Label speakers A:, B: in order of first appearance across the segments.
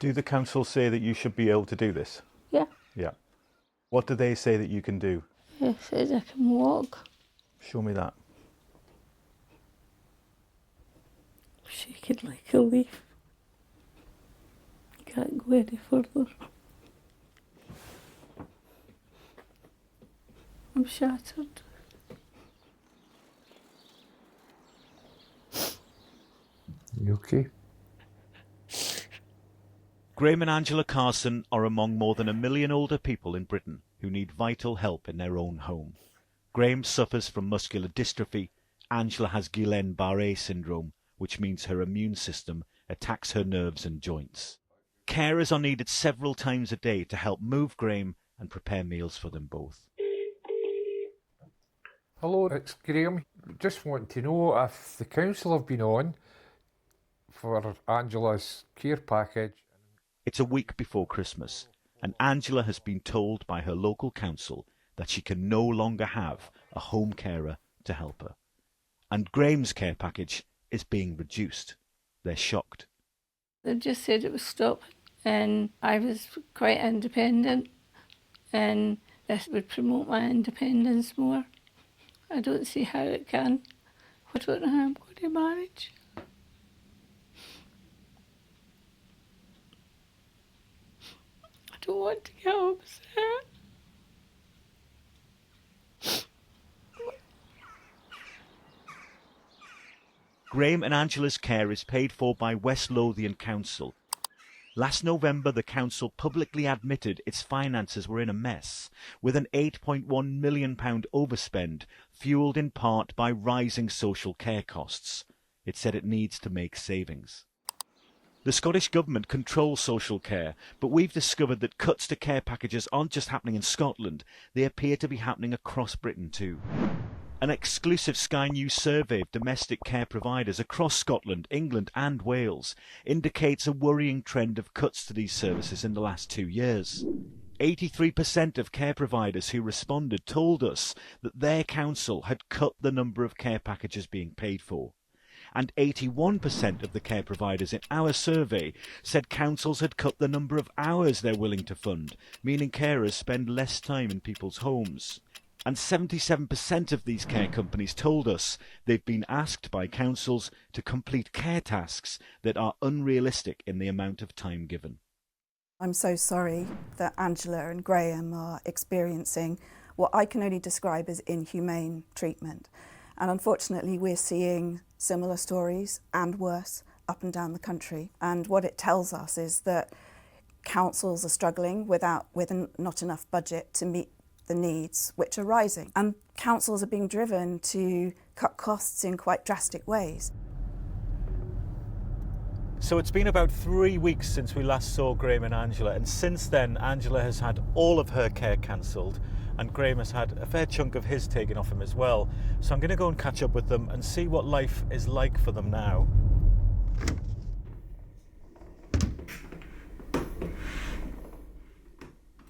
A: Do the council say that you should be able to do this?
B: Yeah.
A: Yeah. What do they say that you can do?
B: They said I can walk.
A: Show me that.
B: Shaking like a leaf. Can't go any further. I'm shattered.
C: You okay?
D: Graham and Angela Carson are among more than 1 million older people in Britain who need vital help in their own home. Graham suffers from muscular dystrophy. Angela has Guillain-Barré syndrome, which means her immune system attacks her nerves and joints. Carers are needed several times a day to help move Graham and prepare meals for them both.
C: Hello, it's Graham. Just want to know if the council have been on for Angela's care package.
D: It's a week before Christmas, and Angela has been told by her local council that she can no longer have a home carer to help her. And Graham's care package is being reduced. They're shocked.
B: They just said it was stopped, and I was quite independent, and this would promote my independence more. I don't see how it can. I don't know how I'm going to manage. I don't want to get upset.
D: Graham and Angela's care is paid for by West Lothian Council. Last November, the council publicly admitted its finances were in a mess, with an £8.1 million overspend, fuelled in part by rising social care costs. It said it needs to make savings. The Scottish Government controls social care, but we've discovered that cuts to care packages aren't just happening in Scotland, they appear to be happening across Britain too. An exclusive Sky News survey of domestic care providers across Scotland, England and Wales indicates a worrying trend of cuts to these services in the last 2 years. 83% of care providers who responded told us that their council had cut the number of care packages being paid for. And 81% of the care providers in our survey said councils had cut the number of hours they're willing to fund, meaning carers spend less time in people's homes. And 77% of these care companies told us they've been asked by councils to complete care tasks that are unrealistic in the amount of time given.
E: I'm so sorry that Angela and Graham are experiencing what I can only describe as inhumane treatment. And unfortunately, we're seeing similar stories and worse up and down the country. And what it tells us is that councils are struggling with not enough budget to meet the needs which are rising. And councils are being driven to cut costs in quite drastic ways.
A: So it's been about 3 weeks since we last saw Graham and Angela, and since then Angela has had all of her care cancelled and Graham has had a fair chunk of his taken off him as well. So I'm going to go and catch up with them and see what life is like for them now.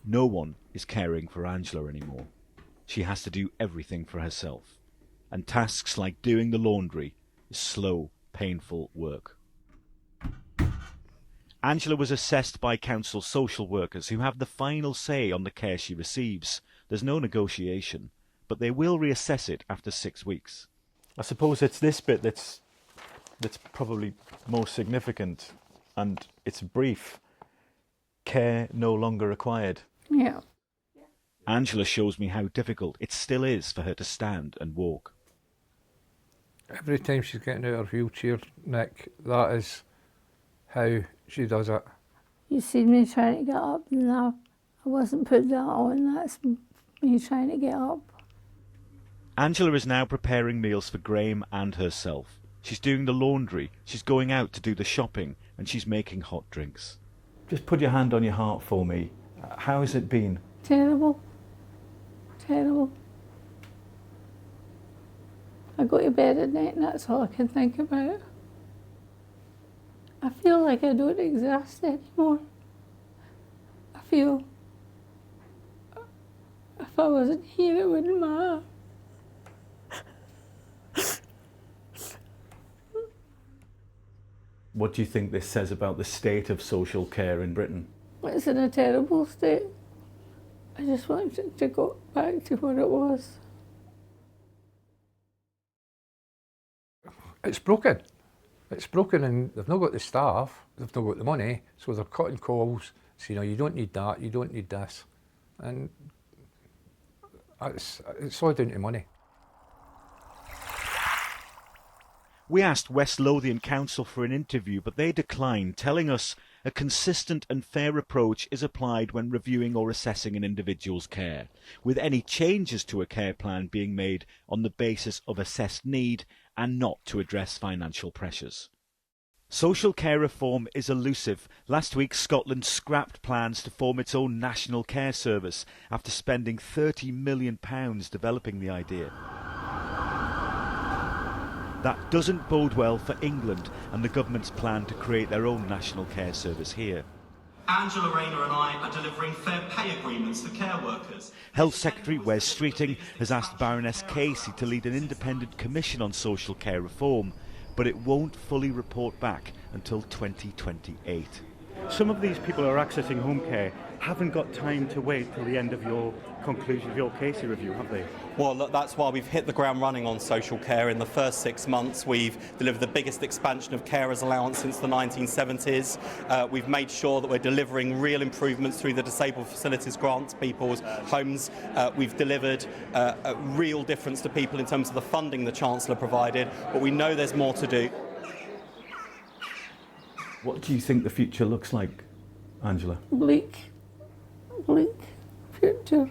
D: No one is caring for Angela anymore. She has to do everything for herself. And tasks like doing the laundry is slow, painful work. Angela was assessed by council social workers who have the final say on the care she receives. There's no negotiation, but they will reassess it after 6 weeks.
A: I suppose it's this bit that's probably most significant, and it's brief. Care no longer required.
B: Yeah.
D: Angela shows me how difficult it still is for her to stand and walk.
C: Every time she's getting out of her wheelchair, Nick, that is how she does it.
B: You see me trying to get up now. I wasn't put that on, that's me trying to get up.
D: Angela is now preparing meals for Graham and herself. She's doing the laundry, she's going out to do the shopping, and she's making hot drinks.
A: Just put your hand on your heart for me. How has it been?
B: Terrible. Terrible. I go to bed at night and that's all I can think about. I feel like I don't exist anymore. I feel if I wasn't here it wouldn't matter.
A: What do you think this says about the state of social care in Britain?
B: It's in a terrible state. I just want it to go back to what it was.
C: It's broken. It's broken, and they've not got the staff, they've not got the money, so they're cutting calls, saying, you don't need that, you don't need this. And it's all down to money.
D: We asked West Lothian Council for an interview, but they declined, telling us a consistent and fair approach is applied when reviewing or assessing an individual's care, with any changes to a care plan being made on the basis of assessed need and not to address financial pressures. Social care reform is elusive. Last week, Scotland scrapped plans to form its own national care service after spending £30 million developing the idea. That doesn't bode well for England and the government's plan to create their own national care service here.
F: Angela Rayner and I are delivering fair pay agreements for care workers.
D: Health Secretary Wes Streeting has asked Baroness Casey to lead an independent commission on social care reform, but it won't fully report back until 2028.
G: Some of these people who are accessing home care haven't got time to wait till the end of your conclusion of your Casey review, have they?
F: Well, look, that's why we've hit the ground running on social care. In the first 6 months, we've delivered the biggest expansion of carers allowance since the 1970s. We've made sure that we're delivering real improvements through the Disabled Facilities Grant to people's homes. We've delivered a real difference to people in terms of the funding the Chancellor provided, but we know there's more to do.
A: What do you think the future looks like, Angela?
B: Bleak future.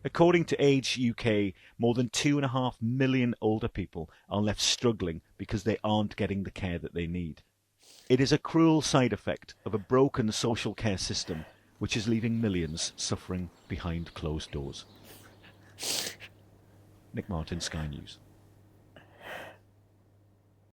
D: According to Age UK, more than 2.5 million older people are left struggling because they aren't getting the care that they need. It is a cruel side effect of a broken social care system which is leaving millions suffering behind closed doors. Nick Martin, Sky News.